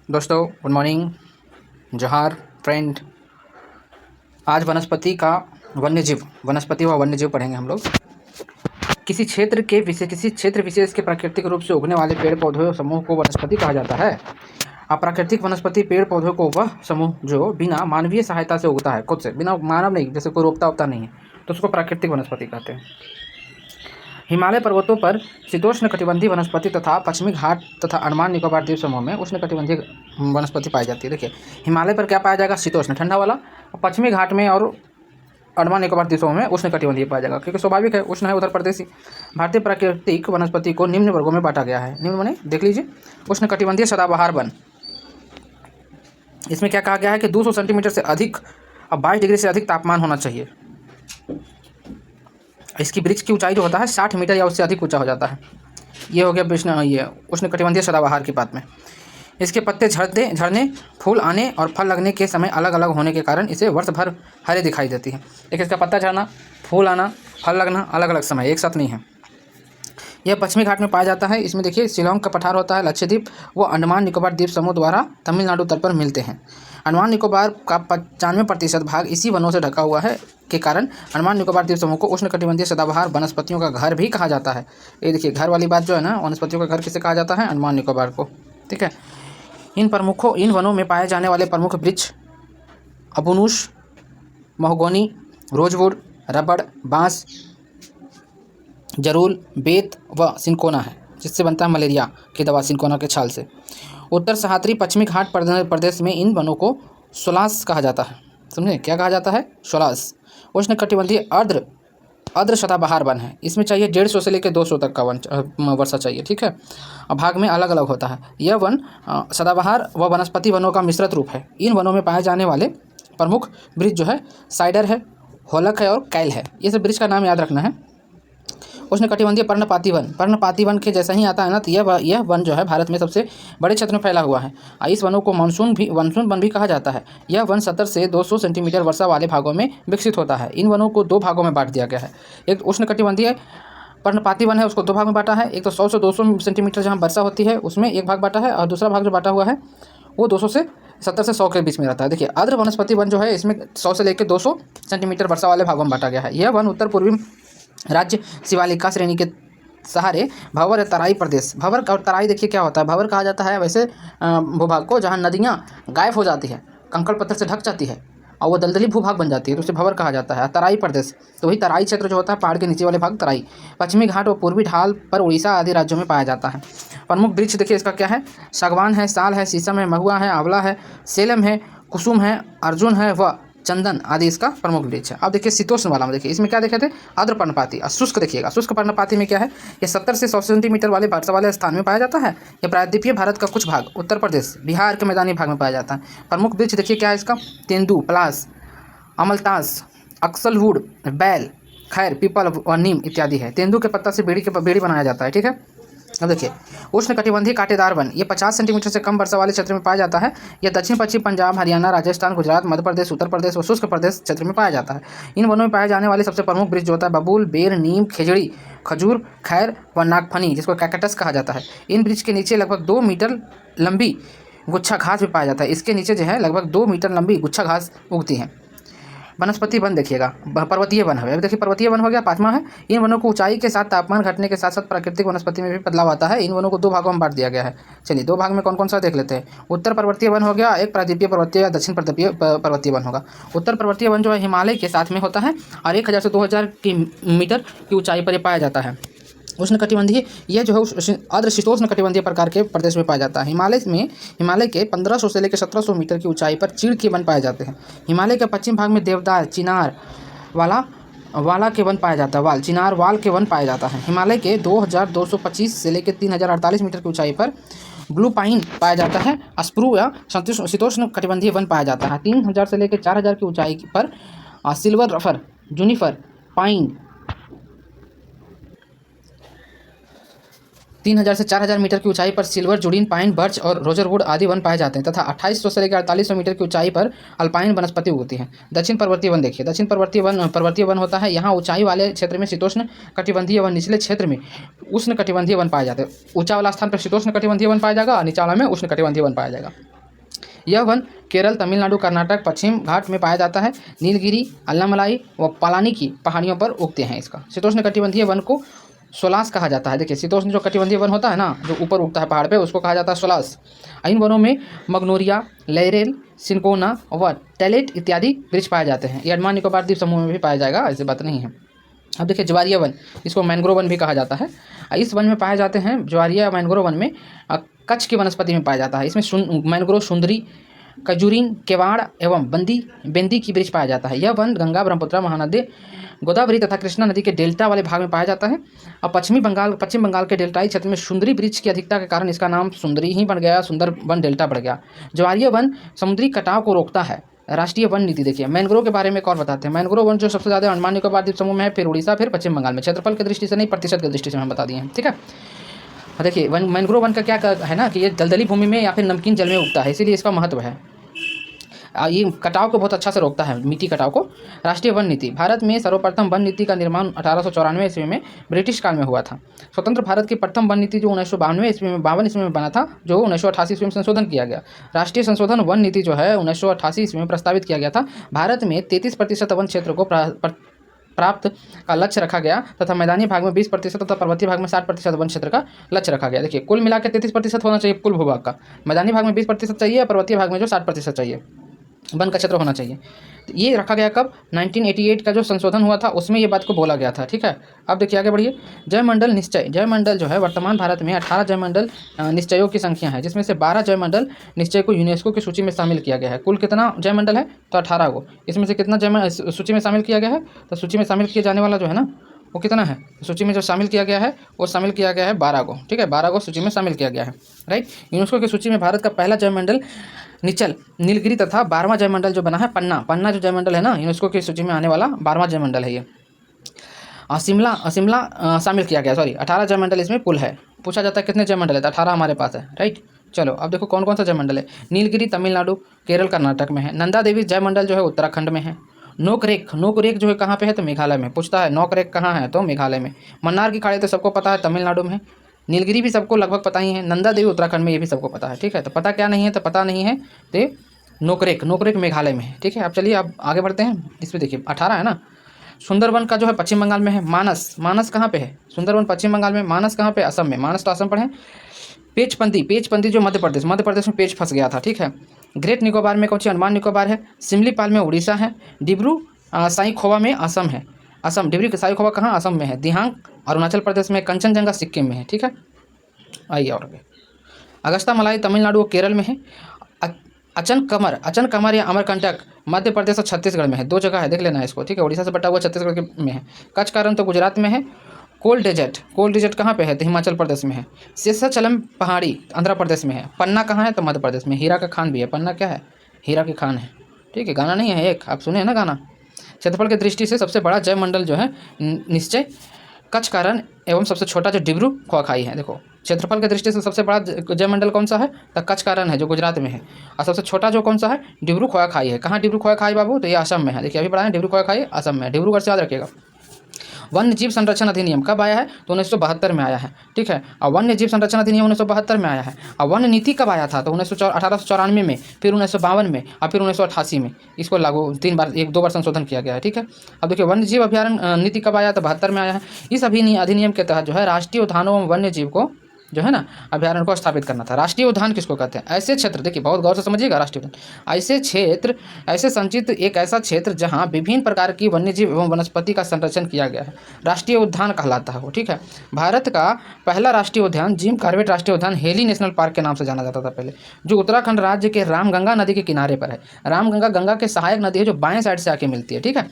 दोस्तों good morning, जोहार friend. आज वनस्पति व वन्यजीव पढ़ेंगे हम लोग। किसी क्षेत्र विशेष के प्राकृतिक रूप से उगने वाले पेड़ पौधों समूह को वनस्पति कहा जाता है। अप्राकृतिक वनस्पति पेड़ पौधों को वह समूह जो बिना मानवीय सहायता से उगता है, खुद से, बिना मानव नहीं, जैसे कोई रोपता उपता नहीं है, तो उसको प्राकृतिक वनस्पति कहते हैं। हिमालय पर्वतों पर शीतोष्ण कटिबंधीय वनस्पति तथा पश्चिमी घाट तथा अंडमान निकोबार द्वीप समूह में उष्ण कटिबंधीय वनस्पति पाई जाती है। देखिए, हिमालय पर क्या पाया जाएगा? शीतोष्ण, ठंडा वाला। पश्चिमी घाट में और अंडमान निकोबार द्वीप समूह में उष्ण कटिबंधीय पाया जाएगा, क्योंकि स्वाभाविक है, उष्ण है उधर प्रदेशी। भारतीय प्राकृतिक वनस्पति को निम्न वर्गों में बांटा गया है। निम्न माने देख लीजिए, उष्ण कटिबंधीय सदाबहार वन, इसमें क्या कहा गया है कि 200 सेंटीमीटर से अधिक और 22 डिग्री से अधिक तापमान होना चाहिए। इसकी वृक्ष की ऊंचाई जो होता है 60 मीटर या उससे अधिक ऊंचा हो जाता है। ये हो गया ये उष्ण कटिबंधीय सदाबहार की बात में। इसके पत्ते झड़ने, फूल आने और फल लगने के समय अलग अलग होने के कारण इसे वर्ष भर हरे दिखाई देती है। देखिए, इसका पत्ता झड़ना, फूल आना, फल लगना अलग अलग समय, एक साथ नहीं है। यह पश्चिमी घाट में पाया जाता है। इसमें देखिए, शिलोंग का पठार होता है, लक्षद्वीप व अंडमान निकोबार द्वीप समूह द्वारा तमिलनाडु तट पर मिलते हैं। अंडमान निकोबार का 95% भाग इसी वनों से ढका हुआ है के कारण अंडमान निकोबार द्वीप समूह को उष्ण कटिबंधीय सदाबहार वनस्पतियों का घर भी कहा जाता है। ये देखिए, घर वाली बात जो है ना, वनस्पतियों का घर किसे कहा जाता है? अंडमान निकोबार को। ठीक है। इन वनों में पाए जाने वाले प्रमुख वृक्ष अबुनुस, महोगनी, रोजवुड, रबड़, बांस, जरूल, बेत व सिनकोना है, जिससे बनता है मलेरिया की दवा, सिनकोना के छाल से। उत्तर सह्याद्री पश्चिमी घाट प्रदेश में इन वनों को सोलास कहा जाता है। समझे क्या कहा जाता है? सोलास। उष्ण कटिबंधीय अर्ध सदाबहार वन है। इसमें चाहिए 150 से लेकर 200 तक का वर्षा चाहिए। ठीक है। भाग में अलग अलग होता है। यह वन सदाबहार व वनस्पति वनों का मिश्रित रूप है। इन वनों में पाए जाने वाले प्रमुख वृक्ष जो है साइडर है, होलक है और कैल है। ये सब वृक्ष का नाम याद रखना है। उष्ण कटिबंधीय पर्णपाती वन के जैसा ही आता है ना, तो यह वन जो है भारत में सबसे बड़े क्षेत्र में फैला हुआ है। इस वनों को मानसून वन भी कहा जाता है। यह वन 70 से 200 सेंटीमीटर वर्षा वाले भागों में विकसित होता है। इन वनों को 2 भागों में बांट दिया गया है। एक उष्ण कटिबंधीय पर्णपाती वन है, उसको 2 भाग में बांटा है। एक तो 100 से 200 सेंटीमीटर जहाँ वर्षा होती है उसमें एक भाग बांटा है, और दूसरा भाग जो बांटा हुआ है वो 200 से 70 से 100 के बीच में रहता है। देखिए, अर्ध वनस्पति वन जो है इसमें 100 से लेकर 200 सेंटीमीटर वर्षा वाले भागों में बांटा गया है। यह वन उत्तर पूर्वी राज्य शिवालिका श्रेणी के सहारे भंवर तराई प्रदेश, भंवर और तराई देखिए क्या होता है, भंवर कहा जाता है वैसे भूभाग को जहाँ नदियाँ गायब हो जाती है, कंकड़ पत्थर से ढक जाती है और वो दलदली भूभाग बन जाती है, तो उसे भंवर कहा जाता है। तराई प्रदेश, तो वही तराई क्षेत्र जो होता है, पहाड़ के नीचे वाले भाग तराई। पश्चिमी घाट और पूर्वी ढाल पर उड़ीसा आदि राज्यों में पाया जाता है। प्रमुख वृक्ष देखिए इसका क्या है? सागवान है, साल है, शीशम है, महुआ है, आंवला है, सेलम है, कुसुम है, अर्जुन है व चंदन आदि इसका प्रमुख वृक्ष है। अब देखिए शीतोष्ण वाला में, देखिए इसमें क्या देखे थे? आर्द्र पर्णपाती। और शुष्क देखिएगा, शुष्क पर्णपाती में क्या है? ये 70 से 100 सेंटीमीटर वाले वर्षा वाले स्थान में पाया जाता है। यह प्रायद्वीपीय भारत का कुछ भाग, उत्तर प्रदेश, बिहार के मैदानी भाग में पाया जाता है। प्रमुख वृक्ष देखिए क्या है इसका? तेंदू, पलास, अमलतास, अक्सलवुड, बैल, खैर, पीपल और नीम इत्यादि है। तेंदू के पत्ता से बेड़ी बनाया जाता है। ठीक है। अब देखिए, उष्ण कटिबंधीय कांटेदार वन, ये 50 सेंटीमीटर से कम वर्षा वाले क्षेत्र में पाया जाता है। यह दक्षिण पश्चिम पंजाब, हरियाणा, राजस्थान, गुजरात, मध्य प्रदेश, उत्तर प्रदेश और शुष्क प्रदेश क्षेत्र में पाया जाता है। इन वनों में पाए जाने वाले सबसे प्रमुख वृक्ष जो होता है बबूल, बेर, नीम, खेजड़ी, खजूर, खैर व नागफनी, जिसको कैक्टस कहा जाता है। इन वृक्ष के नीचे लगभग 2 मीटर लंबी गुच्छा घास भी पाया जाता है। इसके नीचे जो है लगभग 2 मीटर लंबी गुच्छा घास उगती है। वनस्पति वन देखिएगा, पर्वतीय वन है। अब देखिए, पर्वतीय वन हो गया, 5वां है। इन वनों को ऊंचाई के साथ तापमान घटने के साथ साथ प्राकृतिक वनस्पति में भी बदलाव आता है। इन वनों को 2 भागों में बांट दिया गया है। चलिए, 2 भाग में कौन कौन सा देख लेते हैं। उत्तर पर्वतीय वन हो गया, एक प्रायद्वीपीय पर्वतीय या दक्षिण पर्वतीय वन होगा। उत्तर पर्वतीय वन जो है हिमालय के साथ में होता है और 1000 से 2000 मीटर की ऊंचाई पर पाया जाता है। उष्ण कटिबंधीय यह जो है अर्ध शीतोष्ण कटिबंधीय प्रकार के प्रदेश में पाया जाता है। हिमालय के 1500 से लेकर 1700 मीटर की ऊंचाई पर चीड़ के वन पाए जाते हैं। हिमालय के पश्चिम भाग में देवदार, चिनार, वाला के वन पाया जाता है। चिनार वाल के वन पाया जाता है। हिमालय के 2225 से लेकर 3048 मीटर की ऊंचाई पर ब्लू पाइन पाया जाता है। स्प्रू या शीतोष्ण कटिबंधीय वन पाया जाता है। 3000 से लेकर 4000 की ऊंचाई पर सिल्वर रफर, जूनिफर, पाइन, 3000 से 4000 मीटर की ऊंचाई पर सिल्वर, जुडीन, पाइन, बर्च और रोजरवुड आदि वन पाए जाते हैं तथा 2800 से लेकर 4800 मीटर की ऊंचाई पर अल्पाइन वनस्पति उगती है। दक्षिण पर्वतीय वन देखिए, दक्षिण पर्वतीय वन होता है, यहाँ ऊंचाई वाले क्षेत्र में शीतोष्ण कटिबंधीय वन, निचले क्षेत्र में उष्ण कटिबंधीय वन पाए जाते हैं। ऊंचा वाला स्थान पर शीतोष्ण कटिबंधीय वन पाया जाएगा और नीचा वाला में उष्ण कटिबंधीय वन पाया जाएगा। यह वन केरल, तमिलनाडु, कर्नाटक, पश्चिम घाट में पाया जाता है। नीलगिरी, अन्नामलाई व पलानी की पहाड़ियों पर उगते हैं। इसका शीतोष्ण कटिबंधीय वन को सोलास कहा जाता है। देखिए शीतोष्ण जो कटिबंधीय वन होता है ना, जो ऊपर उगता है पहाड़ पे, उसको कहा जाता है सोलास। इन वनों में मगनोरिया, लैरेल, सिनकोना व टेलेट इत्यादि वृक्ष पाए जाते हैं। ये अंडमान निकोबार द्वीप समूह में भी पाया जाएगा, ऐसी बात नहीं है। अब देखिए ज्वारीय वन, इसको मैंग्रोव वन भी कहा जाता है। इस वन में पाए जाते हैं, ज्वारीय मैंग्रोव वन में कच्छ की वनस्पति में पाया जाता है। इसमें मैंग्रोव, सुंदरी, खजूरीन, केवाड़ एवं बेंदी की वृक्ष पाया जाता है। यह वन गंगा, ब्रह्मपुत्र, महानदी, गोदावरी तथा कृष्णा नदी के डेल्टा वाले भाग में पाया जाता है। और पश्चिम बंगाल के डेल्टाई क्षेत्र में सुंदरी वृक्ष की अधिकता के कारण इसका नाम सुंदरी ही बन गया, सुंदरबन डेल्टा बढ़ गया। ज्वारीय वन समुद्री कटाव को रोकता है। राष्ट्रीय वन नीति देखिए, मैंग्रोव के बारे में एक और बताते हैं। मैंग्रोव वन जो सबसे ज़्यादा अंडमान निकोबार द्वीप समूह में है, फिर उड़ीसा, फिर पश्चिम बंगाल में। क्षेत्रफल की दृष्टि से नहीं, प्रतिशत की दृष्टि से हम बता दिए हैं, ठीक है। देखिए मैंग्रोव वन का क्या है ना कि ये दलदली भूमि में या फिर नमकीन जल में उगता है, इसीलिए इसका महत्व है। ये कटाव को बहुत अच्छा से रोकता है, मिट्टी कटाव को। राष्ट्रीय वन नीति, भारत में सर्वप्रथम वन नीति का निर्माण 1894 ईस्वी में ब्रिटिश काल में हुआ था। स्वतंत्र भारत की प्रथम वन नीति जो 1952 ईस्वी में बना था, जो 1988 ईस्वी में संशोधन किया गया। राष्ट्रीय संशोधन वन नीति जो है 1988 ईस्वी में प्रस्तावित किया गया था। भारत में 33% वन क्षेत्र को प्राप्त का लक्ष्य रखा गया तथा मैदानी भाग में 20% तथा पर्वतीय भाग में 60% वन क्षेत्र का लक्ष्य रखा गया। देखिए कुल मिलाकर 33% होना चाहिए कुल भूभाग का, मैदानी भाग में 20% चाहिए और पर्वतीय भाग में जो 60% चाहिए वन का क्षेत्र होना चाहिए। तो ये रखा गया कब, 1988 का जो संशोधन हुआ था उसमें ये बात को बोला गया था, ठीक है। अब देखिए आगे बढ़िए। जयमंडल निश्चय, जयमंडल जो है वर्तमान भारत में 18 जयमंडल निश्चयों की संख्या है, जिसमें से 12 जयमंडल निश्चय को यूनेस्को की सूची में शामिल किया गया है। कुल कितना जयमंडल है, तो 18 को। इसमें से कितना जयमंडल सूची में शामिल किया गया है, तो सूची में शामिल किया जाने वाला जो है ना वो कितना है, सूची में जो शामिल किया गया है वो शामिल किया गया है 12 को, ठीक है। 12 को सूची में शामिल किया गया है, राइट। यूनेस्को की सूची में भारत का पहला जयमंडल निचल, नीलगिरी तथा 12वां जयमंडल जो बना है पन्ना जो जयमंडल है ना, यूनेस्को की सूची में आने वाला 12वां जयमंडल है ये। शिमला शामिल किया गया, सॉरी 18 जयमंडल इसमें कुल है। पूछा जाता है कितने जयमंडल है, तो 18 हमारे पास है, राइट। चलो अब देखो कौन कौन सा जयमंडल है। नीलगिरी तमिलनाडु, केरल, कर्नाटक में है। नंदा देवी जयमंडल जो है उत्तराखंड में है। नोकरेक जो है कहाँ पे है, तो मेघालय में। पूछता है नोकरेक कहाँ है, तो मेघालय में। मन्नार की खाड़ी तो सबको पता है तमिलनाडु में। नीलगिरी भी सबको लगभग पता ही है। नंदा देवी उत्तराखंड में, ये भी सबको पता है, ठीक है। तो पता क्या नहीं है, तो पता नहीं है तो नोकरेक मेघालय में है, ठीक है। अब चलिए अब आगे बढ़ते हैं। इसमें देखिए 18 है ना। सुंदरवन का जो है पश्चिम बंगाल में है। मानस कहाँ पे है, सुंदरवन पश्चिम बंगाल में। मानस कहाँ पे, असम में। मानस तो असम पर है। पेचपंदी जो मध्य प्रदेश में पेच फंस गया था, ठीक है। ग्रेट निकोबार में कौन सी, अंडमान निकोबार है। सिमलीपाल में उड़ीसा है। डिब्रू साईखोवा में असम है। डिब्रू साईखोवा कहाँ, असम में है। दिहांग अरुणाचल प्रदेश में। कंचनजंगा सिक्किम में है, ठीक है। आइए और आगे। अगस्ता मलाई तमिलनाडु और केरल में है। अचन कमर या अमरकंटक मध्य प्रदेश और छत्तीसगढ़ में है। 2 जगह है, देख लेना इसको, ठीक है। उड़ीसा से बटा हुआ छत्तीसगढ़ में है। कच्छ का रण तो गुजरात में है। कोल्ड डेजर्ट कहाँ पे है, तो हिमाचल प्रदेश में है। शेषाचलम पहाड़ी आंध्र प्रदेश में है। पन्ना कहाँ है, तो मध्य प्रदेश में। हीरा का खान भी है। पन्ना क्या है, हीरा की खान है, ठीक है। गाना नहीं है एक, आप सुने हैं ना गाना। क्षेत्रफल की दृष्टि से सबसे बड़ा जयमंडल जो है निश्चय, कच्छ का रण एवं सबसे छोटा जो डिब्रू खोखाई है। देखो क्षेत्रफल की दृष्टि से सबसे बड़ा जयमंडल कौन सा है, तो कच्छ का रण है जो गुजरात में है। और सबसे छोटा जो कौन सा है, डिब्रू खोखाई है। कहाँ डिब्रू खोखाई बाबू, तो ये असम में है। देखिए अभी पढ़ा है डिब्रू खोखाई असम में, डिब्रूगढ़ से याद रखिएगा। वन्य जीव संरक्षण अधिनियम कब आया है, तो 1972 में आया है, ठीक है। और वन्य जीव संरक्षण अधिनियम 1972 में आया है। और वन्य नीति कब आया था, तो 1894 में, फिर 1952 में और फिर 1988 में। इसको लागू 2 बार संशोधन किया गया है, ठीक है। अब देखिए वन्य जीव अभ्यारण्य नीति कब आया, तो 72 में आया है। इस अधिनियम के तहत जो है राष्ट्रीय उद्यानों एवं वन्य जीव को जो है ना अभ्यारण्य को स्थापित करना था। राष्ट्रीय उद्यान किसको कहते हैं, ऐसे क्षेत्र, देखिए बहुत गौर से समझिएगा। राष्ट्रीय उद्यान ऐसे क्षेत्र, ऐसे संचित एक ऐसा क्षेत्र जहां विभिन्न प्रकार की वन्यजीव एवं वनस्पति का संरक्षण किया गया है, राष्ट्रीय उद्यान कहलाता है वो, ठीक है। भारत का पहला राष्ट्रीय उद्यान जिम कॉर्बेट राष्ट्रीय उद्यान हेली नेशनल पार्क के नाम से जाना जाता था पहले, जो उत्तराखंड राज्य के रामगंगा नदी के किनारे पर है। रामगंगा गंगा के सहायक नदी है जो बाएं साइड से आके मिलती है, ठीक है।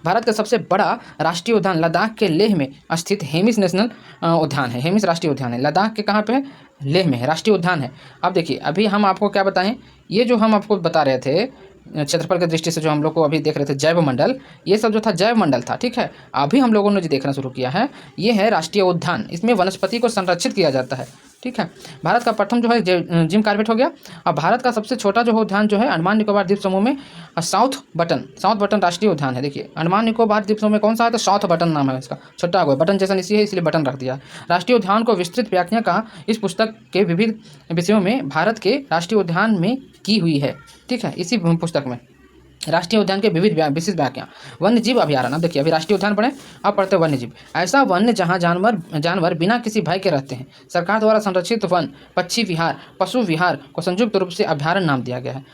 भारत का सबसे बड़ा राष्ट्रीय उद्यान लद्दाख के लेह में स्थित हेमिस नेशनल उद्यान है। हेमिस राष्ट्रीय उद्यान है, लद्दाख के कहाँ पे है, लेह में है, राष्ट्रीय उद्यान है। अब देखिए अभी हम आपको क्या बताएं, ये जो हम आपको बता रहे थे क्षेत्रफल की दृष्टि से जो हम लोग को अभी देख रहे थे जैव मंडल, ये सब जो था जैव मंडल था, ठीक है। अभी हम लोगों ने जो देखना शुरू किया है ये है राष्ट्रीय उद्यान। इसमें वनस्पति को संरक्षित किया जाता है, ठीक है। भारत का प्रथम जो है जिम कॉर्बेट हो गया। अब भारत का सबसे छोटा जो उद्यान जो है अंडमान निकोबार द्वीप समूह में साउथ बटन राष्ट्रीय उद्यान है। देखिए अंडमान निकोबार द्वीप समूह में कौन सा है, तो साउथ बटन नाम है इसका, छोटा हुआ बटन जैसा इसी है इसलिए बटन रख दिया। राष्ट्रीय उद्यान को विस्तृत व्याख्या का इस पुस्तक के विविध विषयों में भारत के राष्ट्रीय उद्यान में की हुई है, ठीक है। इसी पुस्तक में राष्ट्रीय उद्यान के विविध विशिष्ट व्याख्या। वन्य जीव अभयारण्य, अब देखिए अभी राष्ट्रीय उद्यान पढ़े, अब पढ़ते वन्य जीव। ऐसा वन्य जहाँ जानवर बिना किसी भय के रहते हैं। सरकार द्वारा संरक्षित वन, पक्षी विहार, पशु विहार को संयुक्त रूप से अभयारण्य नाम दिया गया है।